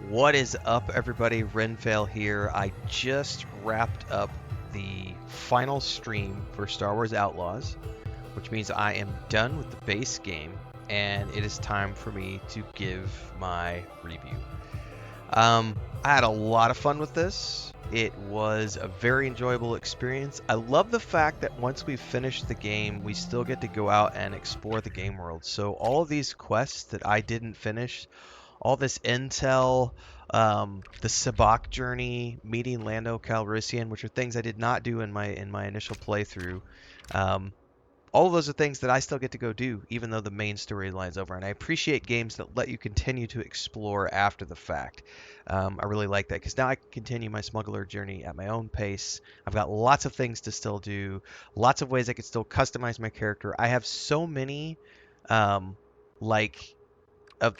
What is up, everybody? Renfail here. I just wrapped up the final stream for Star Wars Outlaws, which means I am done with the base game, and it is time for me to give my review. I had a lot of fun with this. It was a very enjoyable experience. I love the fact that once we finish the game, we still get to go out and explore the game world. So all of these quests that I didn't finish, all this intel, the Sabacc journey, meeting Lando Calrissian, which are things I did not do in my initial playthrough. All of those are things that I still get to go do, even though the main storyline's over. And I appreciate games that let you continue to explore after the fact. I really like that because now I can continue my smuggler journey at my own pace. I've got lots of things to still do, lots of ways I can still customize my character. I have so many, like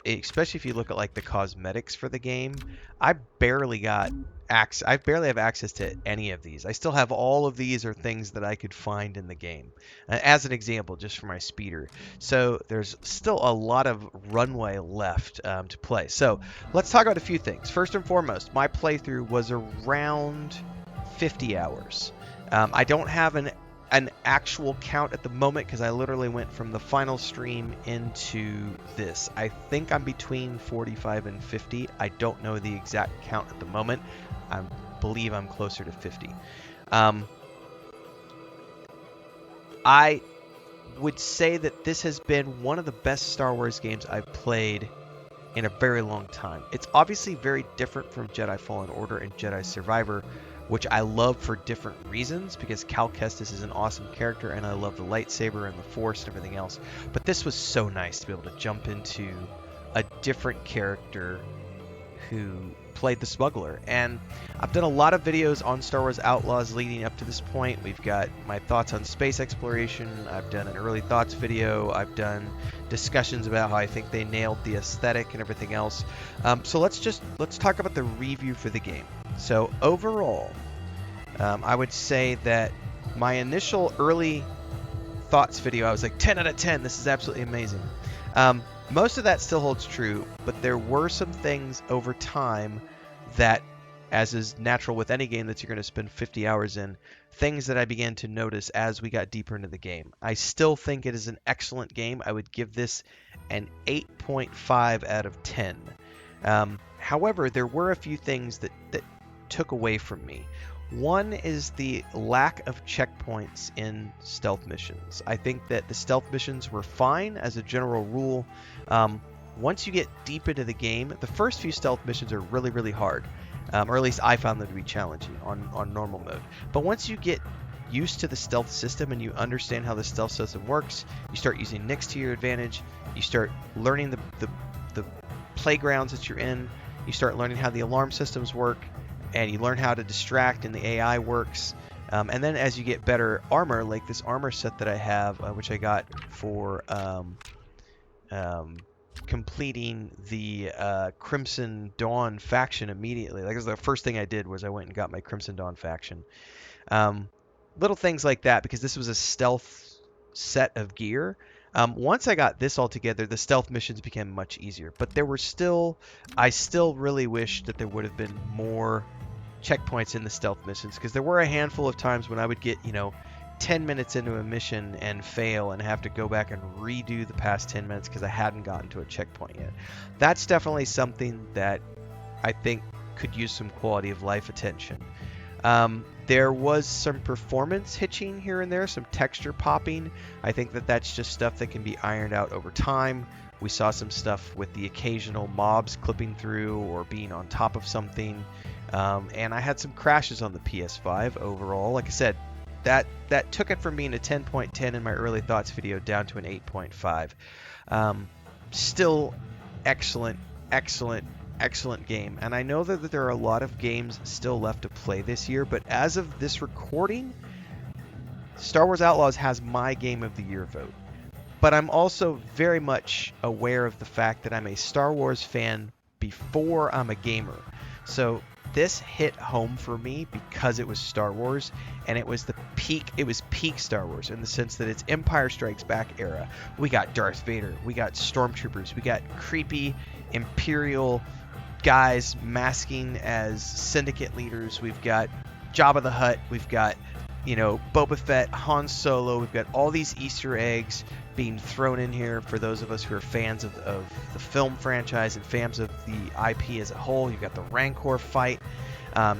especially if you look at like the cosmetics for the game, I barely have access to any of these. I still have all of these are things that I could find in the game. As an example, just for my speeder. So there's still a lot of runway left to play. So let's talk about a few things. First and foremost, my playthrough was around 50 hours. I don't have an actual count at the moment because I literally went from the final stream into this. I think I'm between 45 and 50. I don't know the exact count at the moment. I believe I'm closer to 50. I would say that this has been one of the best Star Wars games I've played in a very long time. It's obviously very different from Jedi Fallen Order and Jedi Survivor, which I love for different reasons, because Cal Kestis is an awesome character and I love the lightsaber and the Force and everything else. But this was so nice to be able to jump into a different character who played the smuggler. And I've done a lot of videos on Star Wars Outlaws leading up to this point. We've got my thoughts on space exploration. I've done an early thoughts video. I've done discussions about how I think they nailed the aesthetic and everything else. So let's talk about the review for the game. So overall, I would say that my initial early thoughts video, I was like 10 out of 10. This is absolutely amazing. Most of that still holds true, but there were some things over time that, as is natural with any game that you're going to spend 50 hours in, things that I began to notice as we got deeper into the game. I still think it is an excellent game. I would give this an 8.5 out of 10. However, there were a few things that took away from me. One is the lack of checkpoints in stealth missions. I think that the stealth missions were fine as a general rule. Once you get deep into the game, the first few stealth missions are really, really hard. Or at least I found them to be challenging on normal mode. But once you get used to the stealth system and you understand how the stealth system works, you start using Nix to your advantage, you start learning the playgrounds that you're in, you start learning how the alarm systems work, and you learn how to distract and the AI works. And then as you get better armor, like this armor set that I have, which I got for completing the Crimson Dawn faction immediately. Like, it was the first thing I did was I went and got my Crimson Dawn faction. Little things like that, because this was a stealth set of gear. Once I got this all together, the stealth missions became much easier. But I still really wish that there would have been more checkpoints in the stealth missions, because there were a handful of times when I would get 10 minutes into a mission and fail and have to go back and redo the past 10 minutes because I hadn't gotten to a checkpoint yet. That's definitely something that I think could use some quality of life attention. There was some performance hitching here and there, some texture popping. I think that that's just stuff that can be ironed out over time. We saw some stuff with the occasional mobs clipping through or being on top of something. And I had some crashes on the PS5 overall. Like I said, that took it from being a 10.10 in my early thoughts video down to an 8.5. Still excellent game. And I know that there are a lot of games still left to play this year, but as of this recording, Star Wars Outlaws has my Game of the Year vote. But I'm also very much aware of the fact that I'm a Star Wars fan before I'm a gamer. So this hit home for me because it was Star Wars, and it was peak Star Wars in the sense that it's Empire Strikes Back era. We got Darth Vader, we got stormtroopers, we got creepy Imperial guys masking as syndicate leaders. We've got Jabba the Hutt. We've got, Boba Fett, Han Solo. We've got all these Easter eggs being thrown in here for those of us who are fans of the film franchise and fans of the IP as a whole. You've got the Rancor fight.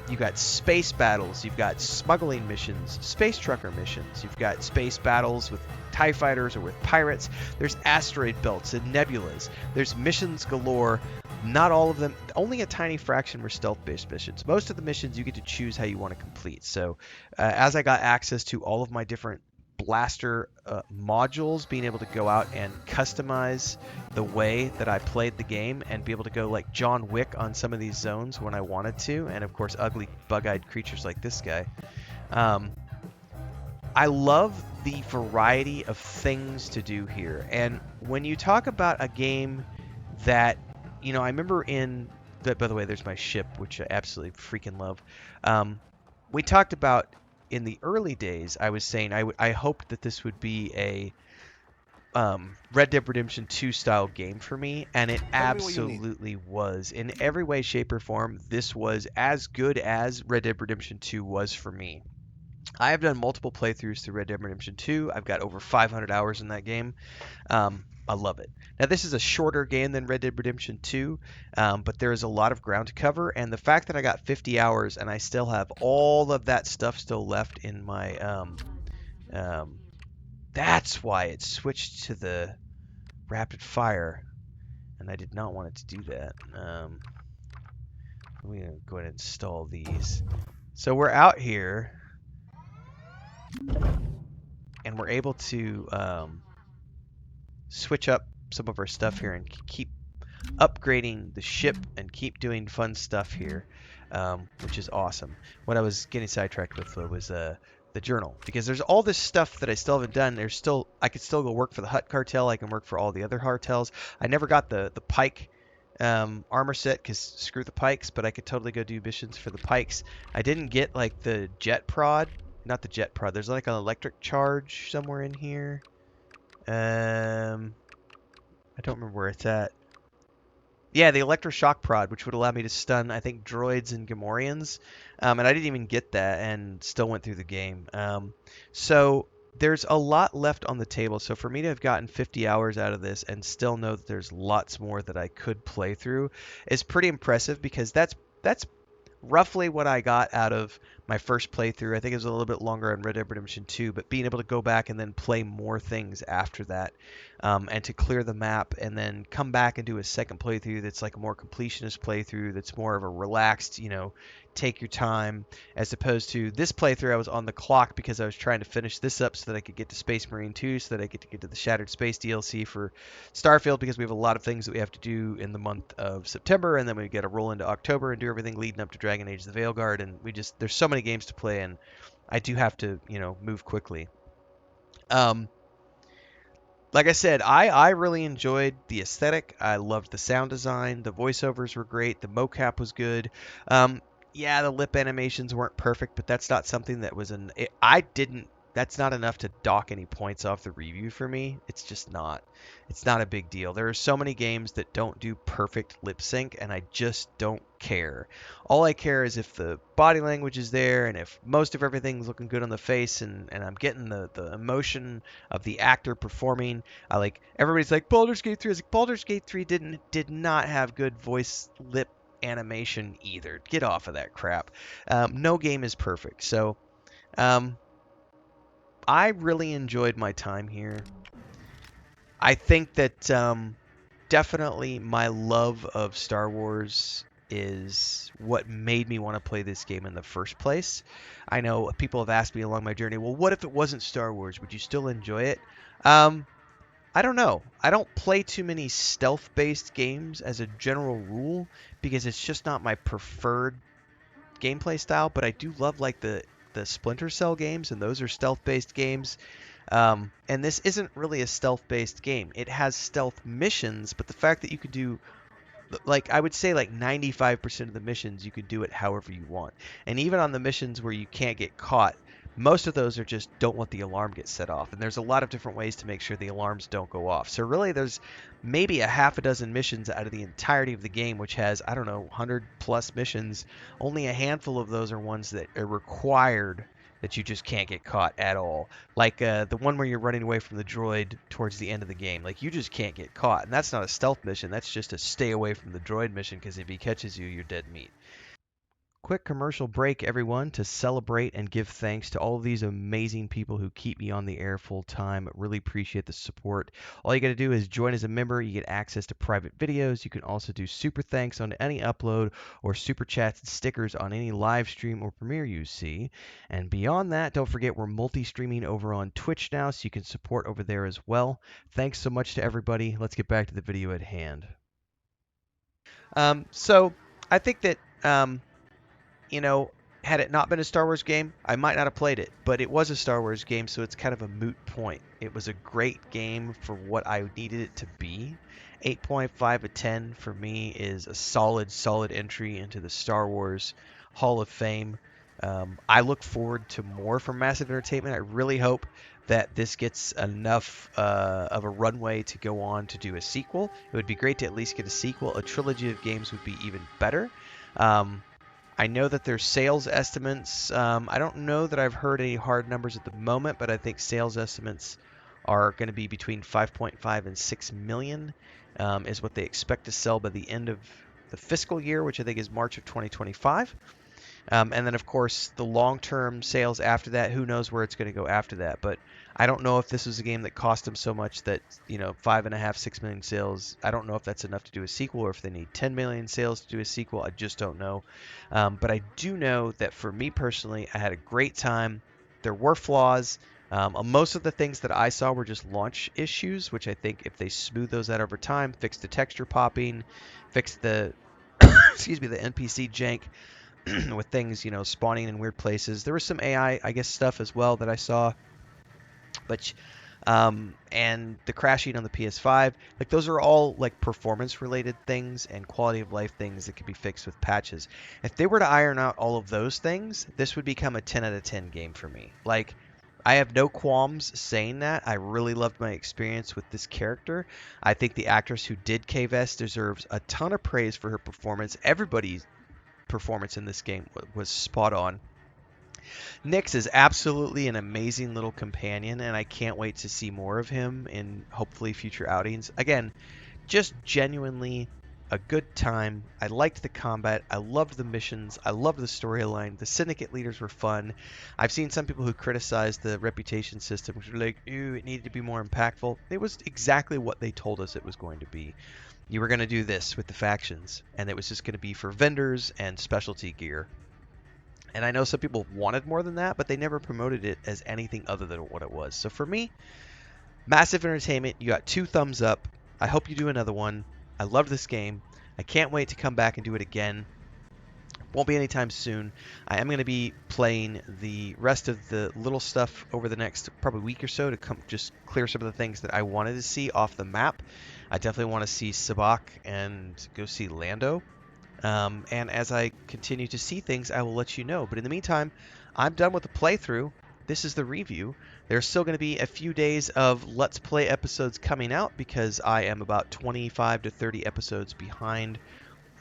You've got space battles. You've got smuggling missions, space trucker missions. You've got space battles with TIE fighters or with pirates. There's asteroid belts and nebulas. There's missions galore. Not all of them, only a tiny fraction were stealth-based missions. Most of the missions you get to choose how you want to complete. So as I got access to all of my different blaster modules, being able to go out and customize the way that I played the game and be able to go like John Wick on some of these zones when I wanted to, and of course ugly bug-eyed creatures like this guy. I love the variety of things to do here. And when you talk about a game that, I remember by the way, there's my ship, which I absolutely freaking love. We talked about in the early days, I was saying I hoped that this would be a Red Dead Redemption 2 style game for me, and it absolutely was. In every way, shape, or form, this was as good as Red Dead Redemption 2 was for me. I have done multiple playthroughs through Red Dead Redemption 2. I've got over 500 hours in that game. I love it. Now, this is a shorter game than Red Dead Redemption 2, but there is a lot of ground to cover, and the fact that I got 50 hours and I still have all of that stuff still left in my... that's why it switched to the rapid fire, and I did not want it to do that. We're going to go ahead and install these. So we're out here, and we're able to switch up some of our stuff here and keep upgrading the ship and keep doing fun stuff here, which is awesome. What I was getting sidetracked with was the journal, because there's all this stuff that I still haven't done. I could still go work for the Hutt cartel. I can work for all the other cartels. I never got the pike armor set because screw the pikes, but I could totally go do missions for the pikes. I didn't get like the jet prod, not the jet prod. There's like an electric charge somewhere in here. I don't remember where it's at. Yeah, the electroshock prod, which would allow me to stun, I think, droids and Gamorreans. And I didn't even get that and still went through the game. So there's a lot left on the table. So for me to have gotten 50 hours out of this and still know that there's lots more that I could play through is pretty impressive, because that's roughly what I got out of my first playthrough. I think it was a little bit longer on Red Dead Redemption 2, but being able to go back and then play more things after that, and to clear the map and then come back and do a second playthrough that's like a more completionist playthrough that's more of a relaxed, take your time, as opposed to this playthrough I was on the clock because I was trying to finish this up so that I could get to Space Marine 2, so that I get to the Shattered Space DLC for Starfield, because we have a lot of things that we have to do in the month of September, and then we get to roll into October and do everything leading up to Dragon Age the Veilguard, and there's so many games to play, and I do have to, move quickly. Like I said, I really enjoyed the aesthetic. I loved the sound design. The voiceovers were great. The mocap was good. Yeah, the lip animations weren't perfect, but that's not something that was that's not enough to dock any points off the review for me. It's just not. It's not a big deal. There are so many games that don't do perfect lip sync, and I just don't care. All I care is if the body language is there, and if most of everything's looking good on the face, and I'm getting the emotion of the actor performing. Everybody's like, Baldur's Gate 3. I was like, Baldur's Gate 3 did not have good voice lip animation either. Get off of that crap. No game is perfect. So I really enjoyed my time here. I think that definitely my love of Star Wars is what made me want to play this game in the first place. I know people have asked me along my journey, well, what if it wasn't Star Wars? Would you still enjoy it? I don't know. I don't play too many stealth-based games as a general rule, because it's just not my preferred gameplay style, but I do love like the Splinter Cell games, and those are stealth-based games. And this isn't really a stealth-based game. It has stealth missions, but the fact that you could do, I would say 95% of the missions, you could do it however you want. And even on the missions where you can't get caught, Most of those are just don't let the alarm get set off. And there's a lot of different ways to make sure the alarms don't go off. So really there's maybe a half a dozen missions out of the entirety of the game, which has, I don't know, 100 plus missions. Only a handful of those are ones that are required that you just can't get caught at all. Like the one where you're running away from the droid towards the end of the game. Like you just can't get caught. And that's not a stealth mission. That's just a stay away from the droid mission because if he catches you, you're dead meat. Quick commercial break, everyone, to celebrate and give thanks to all of these amazing people who keep me on the air full time. Really appreciate the support. All you got to do is join as a member. You get access to private videos. You can also do super thanks on any upload or super chats and stickers on any live stream or premiere you see. And beyond that, don't forget we're multi-streaming over on Twitch now, so you can support over there as well. Thanks so much to everybody. Let's get back to the video at hand. So I think that you know, had it not been a Star Wars game, I might not have played it, but it was a Star Wars game, so it's kind of a moot point. It was a great game for what I needed it to be. 8.5 out of 10 for me is a solid entry into the Star Wars Hall of Fame. I look forward to more from Massive Entertainment. I really hope that this gets enough of a runway to go on to do a sequel. It would be great to at least get a sequel. A trilogy of games would be even better. I know that there's sales estimates. I don't know that I've heard any hard numbers at the moment, but I think sales estimates are going to be between 5.5 and 6 million is what they expect to sell by the end of the fiscal year, which I think is March of 2025. And then, of course, the long-term sales after that, who knows where it's going to go after that. But I don't know if this was a game that cost them so much that, 5.5, 6 million sales. I don't know if that's enough to do a sequel or if they need 10 million sales to do a sequel. I just don't know. But I do know that for me personally, I had a great time. There were flaws. Most of the things that I saw were just launch issues, which I think if they smooth those out over time, fix the texture popping, fix the, excuse me, the NPC jank, with things, spawning in weird places. There was some AI, I guess, stuff as well that I saw, but and the crashing on the PS5, like those are all like performance related things and quality of life things that can be fixed with patches. If they were to iron out all of those things, this would become a 10 out of 10 game for me. Like I have no qualms saying that. I really loved my experience with this character. I think the actress who did K-Vest deserves a ton of praise for her performance. Everybody's performance in this game was spot on. Nix is absolutely an amazing little companion, and I can't wait to see more of him in hopefully future outings. Again, just genuinely a good time. I liked the combat. I loved the missions. I loved the storyline. The syndicate leaders were fun. I've seen some people who criticized the reputation system, which were like, ooh, it needed to be more impactful. It was exactly what they told us it was going to be. You were going to do this with the factions, and it was just going to be for vendors and specialty gear. And I know some people wanted more than that, but they never promoted it as anything other than what it was. So for me, Massive Entertainment, you got 2 thumbs up. I hope you do another one. I love this game. I can't wait to come back and do it again. Won't be anytime soon. I am going to be playing the rest of the little stuff over the next probably week or so to come just clear some of the things that I wanted to see off the map. I definitely want to see Sabak and go see Lando. And as I continue to see things, I will let you know. But in the meantime, I'm done with the playthrough. This is the review. There's still going to be a few days of Let's Play episodes coming out because I am about 25 to 30 episodes behind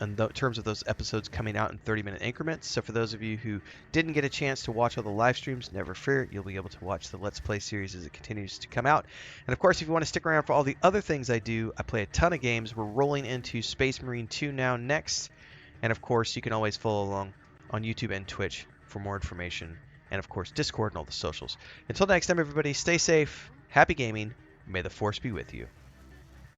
in terms of those episodes coming out in 30-minute increments. So for those of you who didn't get a chance to watch all the live streams, never fear, you'll be able to watch the Let's Play series as it continues to come out. And of course, if you want to stick around for all the other things I do, I play a ton of games. We're rolling into Space Marine 2 now next. And of course, you can always follow along on YouTube and Twitch for more information. And of course, Discord and all the socials. Until next time, everybody, stay safe, happy gaming, may the Force be with you.